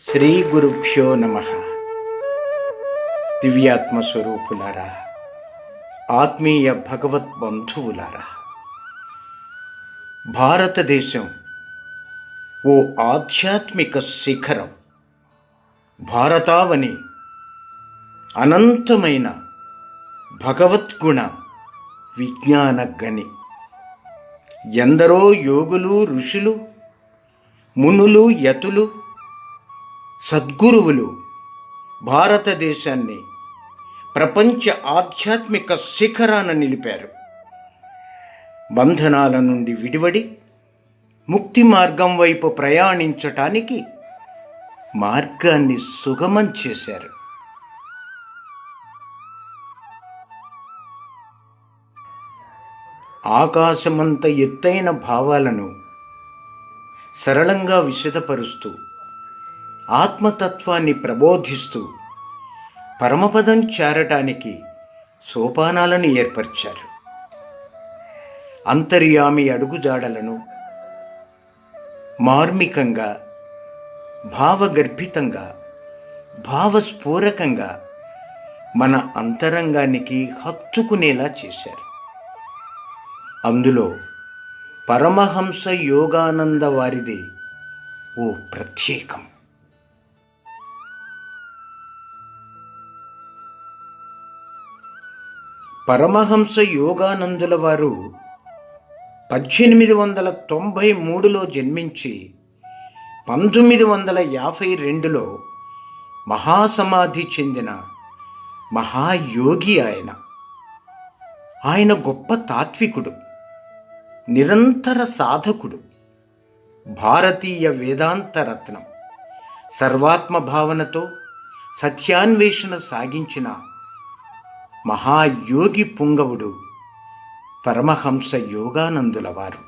శ్రీ గురుభ్యో నమః. దివ్యాత్మ స్వరూపులారా, ఆత్మీయ భగవత్ బంధువులారా, భారతదేశం ఓ ఆధ్యాత్మిక శిఖరం. భారతావని అనంతమైన భగవద్గుణ విజ్ఞాన గని. ఎందరో యోగులు, ఋషులు, మునులు, యతులు, సద్గురువులు భారతదేశాన్ని ప్రపంచ ఆధ్యాత్మిక శిఖరాన నిలిపారు. బంధనాల నుండి విడివడి ముక్తి మార్గం వైపు ప్రయాణించటానికి మార్గాన్ని సుగమం చేశారు. ఆకాశమంత ఎత్తైన భావాలను సరళంగా విశదపరుస్తూ, ఆత్మతత్వాన్ని ప్రబోధిస్తూ పరమపదం చేరటానికి సోపానాలను ఏర్పరిచారు. అంతర్యామి అడుగుజాడలను మార్మికంగా, భావగర్భితంగా, భావస్ఫూరకంగా మన అంతరంగానికి హత్తుకునేలా చేశారు. అందులో పరమహంస యోగానంద వారిది ఓ ప్రత్యేకం. పరమహంస యోగానందుల వారు 1893లో జన్మించి 1952లో మహాసమాధి చెందిన మహాయోగి ఆయన. ఆయన గొప్ప తాత్వికుడు, నిరంతర సాధకుడు, భారతీయ వేదాంత రత్నం. సర్వాత్మ భావనతో సత్యాన్వేషణ సాగించిన మహాయోగి పుంగవుడు పరమహంస యోగానందుల వారు.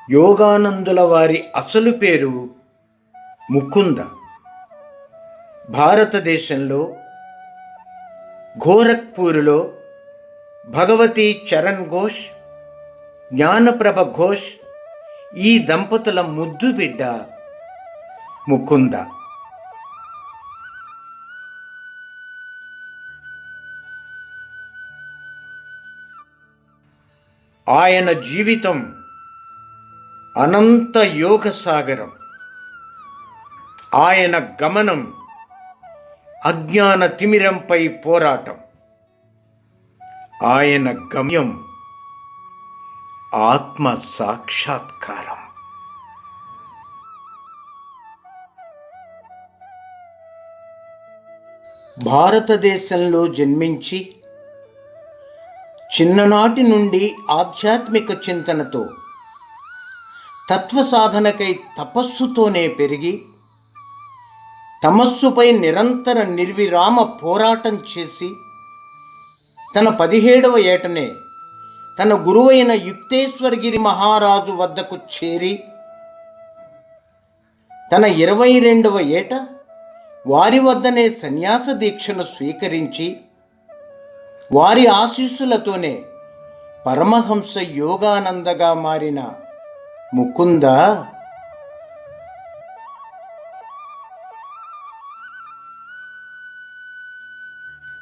యోగానందుల వారి అసలు పేరు ముకుంద. భారతదేశంలో గోరఖ్పూర్లో భగవతి చరణ్ ఘోష్, జ్ఞానప్రభ ఘోష్ ఈ దంపతుల ముద్దు బిడ్డ ముకుంద. ఆయన జీవితం అనంత యోగ సాగరం. ఆయన గమనం అజ్ఞాన తిమిరంపై పోరాటం. ఆయన గమ్యం ఆత్మ సాక్షాత్కారం. భారతదేశంలో జన్మించి చిన్ననాటి నుండి ఆధ్యాత్మిక చింతనతో, తత్వ సాధనకై తపస్సుతోనే పెరిగి, తమస్సుపై నిరంతర నిర్విరామ పోరాటం చేసి, తన 17వ ఏటనే తన గురువైన యుక్తేశ్వరగిరి మహారాజు వద్దకు చేరి, తన 22వ ఏట వారి వద్దనే సన్యాస దీక్షను స్వీకరించి, వారి ఆశీస్సులతోనే పరమహంస యోగానందగా మారిన ముకుంద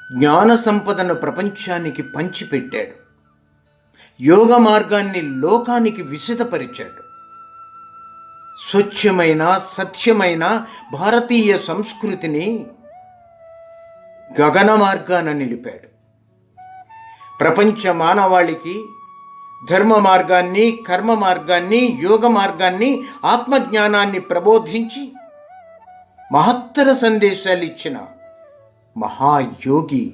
జ్ఞాన సంపదను ప్రపంచానికి పంచిపెట్టాడు. యోగ మార్గాన్ని లోకానికి విశదపరిచాడు. స్వచ్ఛమైన, సత్యమైన భారతీయ సంస్కృతిని గగన మార్గాన నిలిపాడు. ప్రపంచ మానవాళికి ధర్మ మార్గాన్ని, కర్మ మార్గాన్ని, యోగ మార్గాన్ని, ఆత్మజ్ఞానాన్ని ప్రబోధించి మహత్తర సందేశాలు ఇచ్చిన మహాయోగి,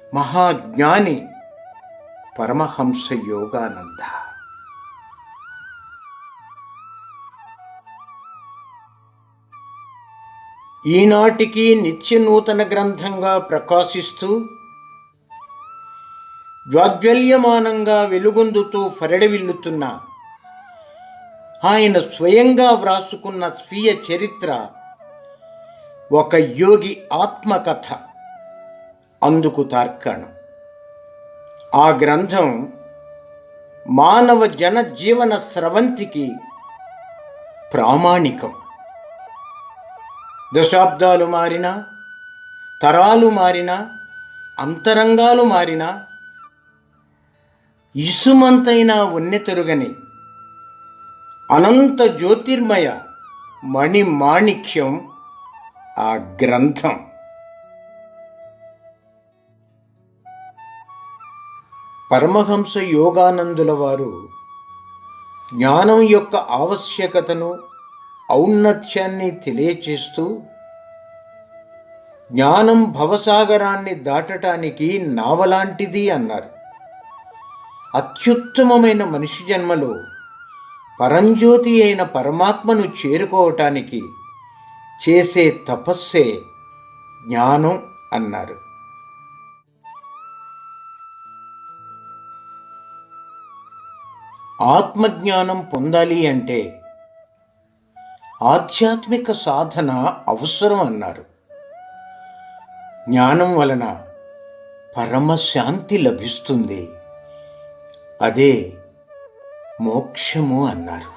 మహాజ్ఞాని పరమహంస యోగానంద. ఈనాటికి నిత్య నూతన గ్రంథంగా ప్రకాశిస్తూ, జ్వాజ్వల్యమానంగా వెలుగొందుతూ ఫరడవిల్లుతున్న ఆయన స్వయంగా వ్రాసుకున్న స్వీయ చరిత్ర ఒక యోగి ఆత్మకథ. అందుకు తార్కాణం. ఆ గ్రంథం మానవ జనజీవన స్రవంతికి ప్రామాణికం. దశాబ్దాలు మారినా, తరాలు మారినా, అంతరంగాలు మారినా, ఇసుమంతైనా ఉన్నెతరుగని అనంత జ్యోతిర్మయ మణిమాణిక్యం ఆ గ్రంథం. పరమహంస యోగానందుల వారు జ్ఞానం యొక్క ఆవశ్యకతను, ఔన్నత్యాన్ని తెలియచేస్తూ, జ్ఞానం భవసాగరాన్ని దాటటానికి నావలాంటిది అన్నారు. అత్యుత్తమమైన మనిషి జన్మలో పరంజ్యోతి అయిన పరమాత్మను చేరుకోవటానికి చేసే తపస్సే జ్ఞానం అన్నారు. ఆత్మజ్ఞానం పొందాలి అంటే ఆధ్యాత్మిక సాధన అవసరం అన్నారు. జ్ఞానం వలన పరమశాంతి లభిస్తుంది, అదే మోక్షము అన్నారు.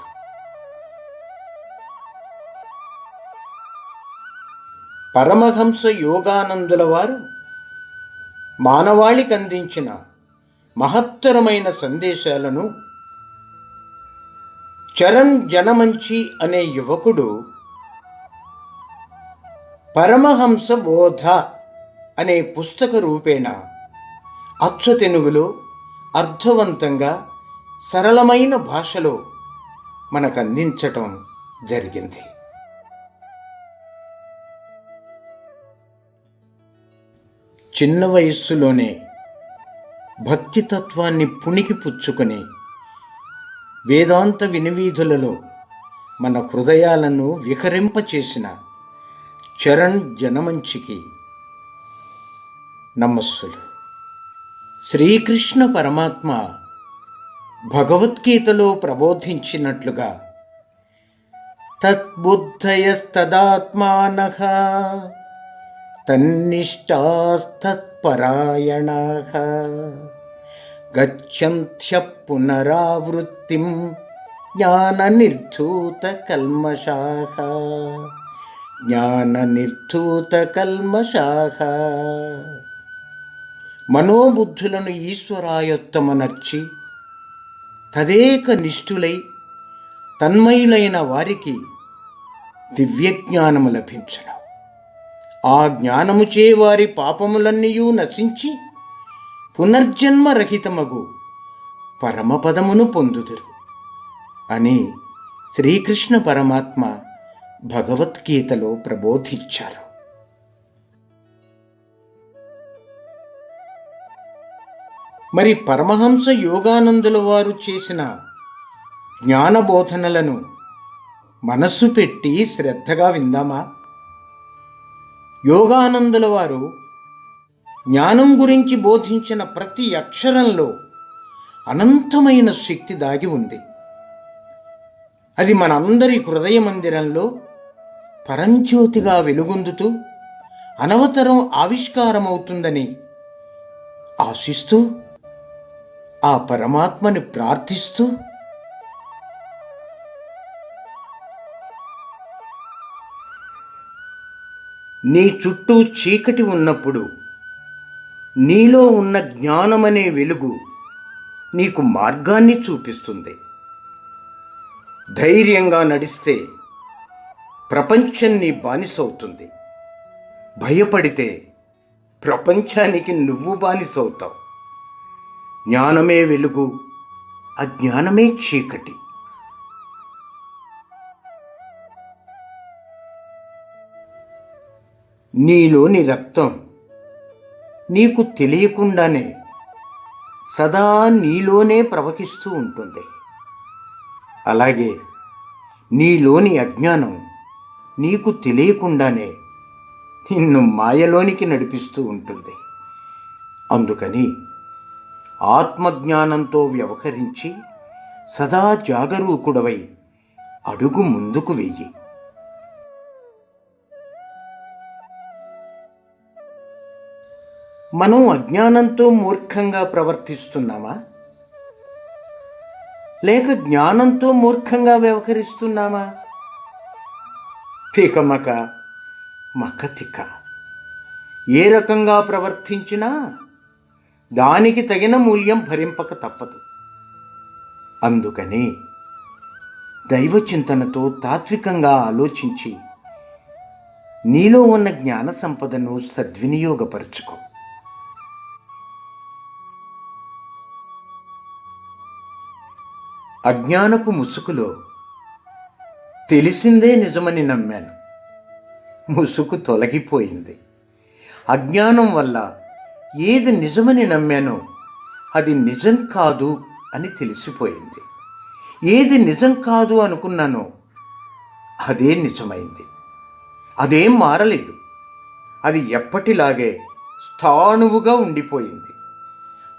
పరమహంస యోగానందుల వారు మానవాళికి అందించిన మహత్తరమైన సందేశాలను చరణ్ జనమంచి అనే యువకుడు పరమహంస బోధ అనే పుస్తక రూపేణ అచ్చు తెలుగులో అర్థవంతంగా సరళమైన భాషలో మనకు అందించటం జరిగింది. చిన్న వయస్సులోనే భక్తితత్వాన్ని పుణికి పుచ్చుకొని వేదాంత వినివీధులలో మన హృదయాలను వికరింపచేసిన చరణ్ జనమంచికి నమస్సులు. శ్రీకృష్ణ పరమాత్మ భగవద్గీతలో ప్రబోధించినట్లుగా తద్బుద్ధయస్తదాత్మానః తన్నిష్టాస్తత్పరాయణాః గచ్చంత్యః పునరావృత్తిం జ్ఞాననిర్ధూతకల్మషాః జ్ఞాననిర్ధూతకల్మషాః. మనోబుద్ధులను ఈశ్వరాయోత్తమనర్చి తదేక నిష్ఠులై తన్మయులైన వారికి దివ్యజ్ఞానము లభించను. ఆ జ్ఞానముచే వారి పాపములన్నీయూ నశించి పునర్జన్మరహితమగు పరమపదమును పొందుదురు అని శ్రీకృష్ణ పరమాత్మ భగవద్గీతలో ప్రబోధించారు. మరి పరమహంస యోగానందుల వారు చేసిన జ్ఞానబోధనలను మనస్సు పెట్టి శ్రద్ధగా విందామా? యోగానందుల వారు జ్ఞానం గురించి బోధించిన ప్రతి అక్షరంలో అనంతమైన శక్తి దాగి ఉంది. అది మనందరి హృదయ మందిరంలో పరంజ్యోతిగా వెలుగొందుతూ అనవతరం ఆవిష్కారమవుతుందని ఆశిస్తూ, ఆ పరమాత్మని ప్రార్థిస్తూ నీ చుట్టూ చీకటి ఉన్నప్పుడు నీలో ఉన్న జ్ఞానమనే వెలుగు నీకు మార్గాన్ని చూపిస్తుంది. ధైర్యంగా నడిస్తే ప్రపంచం నీ బానిసవుతుంది. భయపడితే ప్రపంచానికి నువ్వు బానిసవుతావు. జ్ఞానమే వెలుగు, అజ్ఞానమే చీకటి. నీలోని రక్తం నీకు తెలియకుండానే సదా నీలోనే ప్రవహిస్తూ ఉంటుంది. అలాగే నీలోని అజ్ఞానం నీకు తెలియకుండానే నిన్ను మాయలోనికి నడిపిస్తూ ఉంటుంది. అందుకని ఆత్మజ్ఞానంతో వ్యవహరించి సదా జాగరూకుడవై అడుగు ముందుకు వెయ్యి. మనం అజ్ఞానంతో మూర్ఖంగా ప్రవర్తిస్తున్నామా? లేక జ్ఞానంతో మూర్ఖంగా వ్యవహరిస్తున్నామా? తికమక మకతిక ఏ రకంగా ప్రవర్తించినా దానికి తగిన మూల్యం భరింపక తప్పదు. అందుకని దైవచింతనతో తాత్వికంగా ఆలోచించి నీలో ఉన్న జ్ఞాన సంపదను సద్వినియోగపరుచుకో. అజ్ఞానపు ముసుగులో తెలిసిందే నిజమని నమ్మాను. ముసుగు తొలగిపోయింది. అజ్ఞానం వల్ల ఏది నిజమని నమ్మానో అది నిజం కాదు అని తెలిసిపోయింది. ఏది నిజం కాదు అనుకున్నానో అదే నిజమైంది. అదేం మారలేదు. అది ఎప్పటిలాగే స్థాణువుగా ఉండిపోయింది.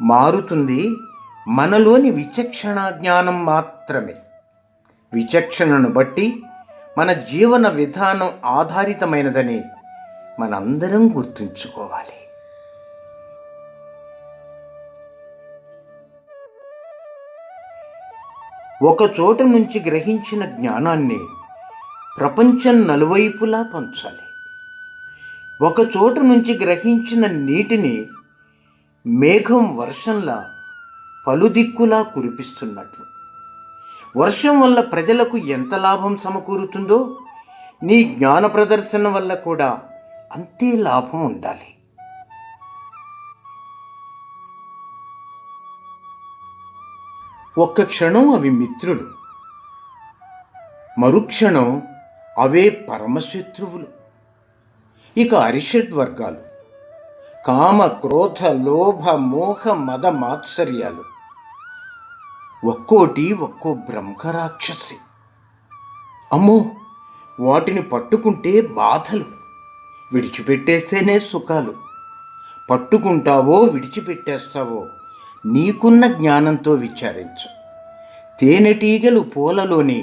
మారుతుంది మనలోని విచక్షణ జ్ఞానం మాత్రమే. విచక్షణను బట్టి మన జీవన విధానం ఆధారితమైనదని మనందరం గుర్తుంచుకోవాలి. ఒక చోట నుంచి గ్రహించిన జ్ఞానాన్ని ప్రపంచం నలువైపులా పంచాలి. ఒక చోట నుంచి గ్రహించిన నీటిని మేఘం వర్షంలా పలుదిక్కులా కురిపిస్తున్నట్లు వర్షం వల్ల ప్రజలకు ఎంత లాభం సమకూరుతుందో నీ జ్ఞాన ప్రదర్శన వల్ల కూడా అంతే లాభం ఉండాలి. ఒక్క క్షణం అవి మిత్రులు, మరుక్షణం అవే పరమశత్రువులు. ఇక అరిషడ్ వర్గాలు కామ, క్రోధ, లోభ, మోహ, మద, మాత్సర్యాలు ఒక్కోటి ఒక్కో బ్రహ్మరాక్షసి. అమ్మో, వాటిని పట్టుకుంటే బాధలు, విడిచిపెట్టేస్తేనే సుఖాలు. పట్టుకుంటావో విడిచిపెట్టేస్తావో నీకున్న జ్ఞానంతో విచారించు. తేనెటీగలు పూలలోని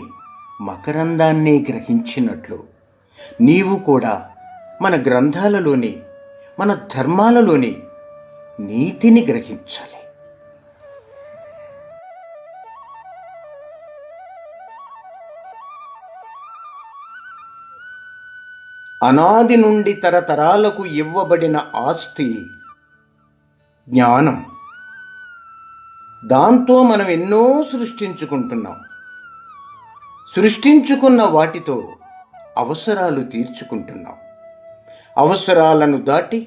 మకరందాన్ని గ్రహించినట్లు నీవు కూడా మన గ్రంథాలలోని, మన ధర్మాలలోని నీతిని గ్రహించాలి. అనాది నుండి తరతరాలకు ఇవ్వబడిన ఆస్తి జ్ఞానం. దాంతో మనం ఎన్నో సృష్టించుకుంటున్నాం. సృష్టించుకున్న వాటితో అవసరాలు తీర్చుకుంటున్నాం. అవసరాలను దాటి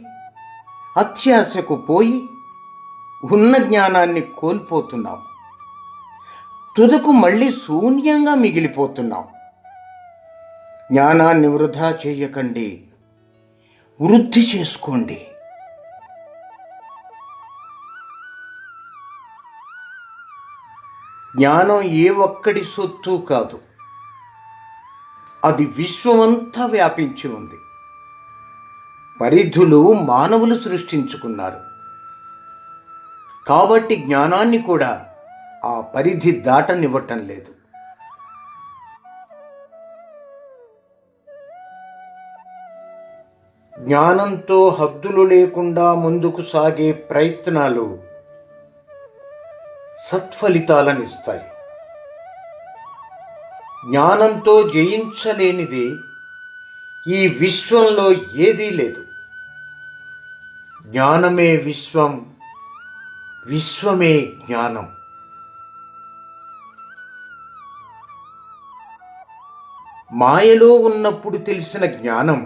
అత్యాశకు పోయి ఉన్న జ్ఞానాన్ని కోల్పోతున్నాం. తుదకు మళ్ళీ శూన్యంగా మిగిలిపోతున్నాం. జ్ఞానాన్ని వృధా చేయకండి, వృద్ధి చేసుకోండి. జ్ఞానం ఏ ఒక్కడి సొత్తు కాదు. అది విశ్వమంతా వ్యాపించి ఉంది. పరిధులు మానవులు సృష్టించుకున్నారు. కాబట్టి జ్ఞానాన్ని కూడా ఆ పరిధి దాటనివ్వటం లేదు. జ్ఞానంతో హద్దులు లేకుండా ముందుకు సాగే ప్రయత్నాలు సత్ఫలితాలనిస్తాయి. జ్ఞానంతో జయించలేనిది ఈ విశ్వంలో ఏదీ లేదు. జ్ఞానమే విశ్వం, విశ్వమే జ్ఞానం. మాయలో ఉన్నప్పుడు తెలిసిన జ్ఞానం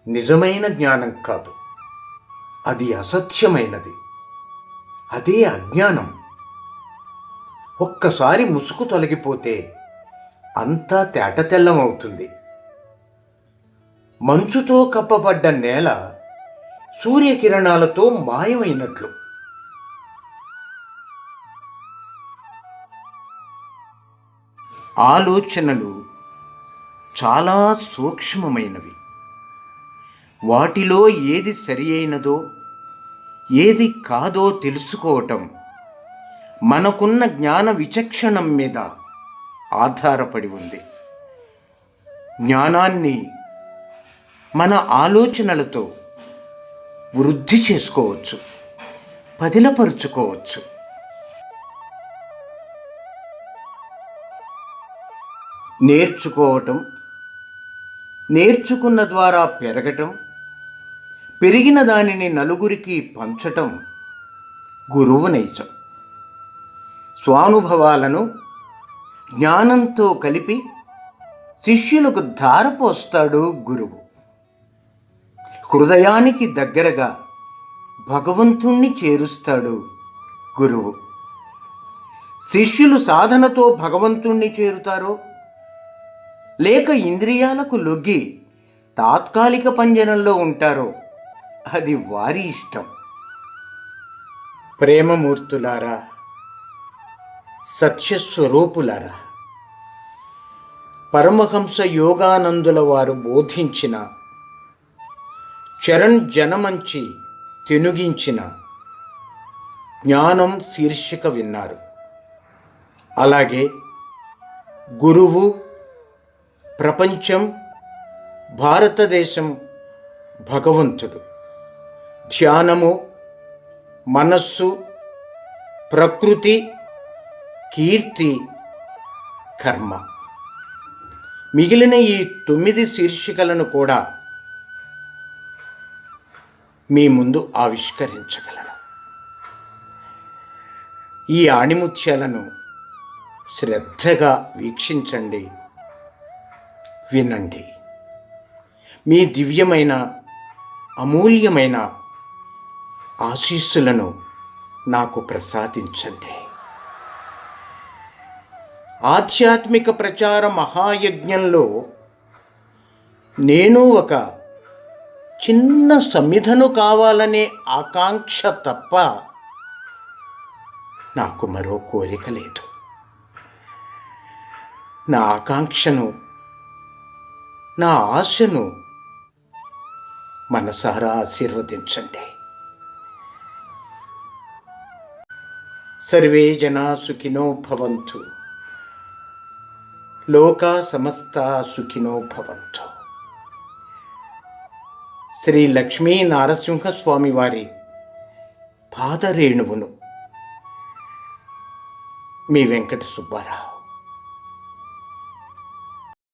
నిజమైన జ్ఞానం కాదు, అది అసత్యమైనది. అదే అజ్ఞానం. ఒక్కసారి ముసుగు తొలగిపోతే అంతా తేటతెల్లమవుతుంది. మంచుతో కప్పబడ్డ నేల సూర్యకిరణాలతో మాయమైనట్లు. ఆలోచనలు చాలా సూక్ష్మమైనవి. వాటిలో ఏది సరి అయినదో ఏది కాదో తెలుసుకోవటం మనకున్న జ్ఞాన విచక్షణం మీద ఆధారపడి ఉంది. జ్ఞానాన్ని మన ఆలోచనలతో వృద్ధి చేసుకోవచ్చు, పదిలపరుచుకోవచ్చు. నేర్చుకోవటం, నేర్చుకున్న ద్వారా పెరగటం, పెరిగిన దానిని నలుగురికి పంచటం గురువు నైజం. స్వానుభవాలను జ్ఞానంతో కలిపి శిష్యులకు ధారపోస్తాడు గురువు. హృదయానికి దగ్గరగా భగవంతుణ్ణి చేరుస్తాడు గురువు. శిష్యులు సాధనతో భగవంతుణ్ణి చేరుతారో లేక ఇంద్రియాలకు లొగ్గి తాత్కాలిక పంజరంలో ఉంటారో అది వారి ఇష్టం. ప్రేమమూర్తులారా, సత్యస్వరూపులారా, పరమహంస యోగానందుల వారు బోధించిన, చరణ్ జనమంచి తెనుగించిన జ్ఞానం శీర్షిక విన్నారు. అలాగే గురువు, ప్రపంచం, భారతదేశం, భగవంతుడు, ధ్యానము, మనస్సు, ప్రకృతి, కీర్తి, కర్మ, మిగిలిన ఈ 9 శీర్షికలను కూడా మీ ముందు ఆవిష్కరించగలను. ఈ ఆణిముత్యాలను శ్రద్ధగా వీక్షించండి, వినండి. మీ దివ్యమైన, అమూల్యమైన ఆశీస్సులను నాకు ప్రసాదించండి. ఆధ్యాత్మిక ప్రచార మహాయజ్ఞంలో నేను ఒక చిన్న సమిధను కావాలనే ఆకాంక్ష తప్ప నాకు మరో కోరిక లేదు. నా ఆకాంక్షను, నా ఆశను మనసారా ఆశీర్వదించండి. సర్వే జనా సుఖినో భవంతు, లోకా సమస్తా సుఖినో భవంతు. శ్రీ లక్ష్మీ నారసింహస్వామి వారి పాదరేణువును మీ వెంకట సుబ్బారావు.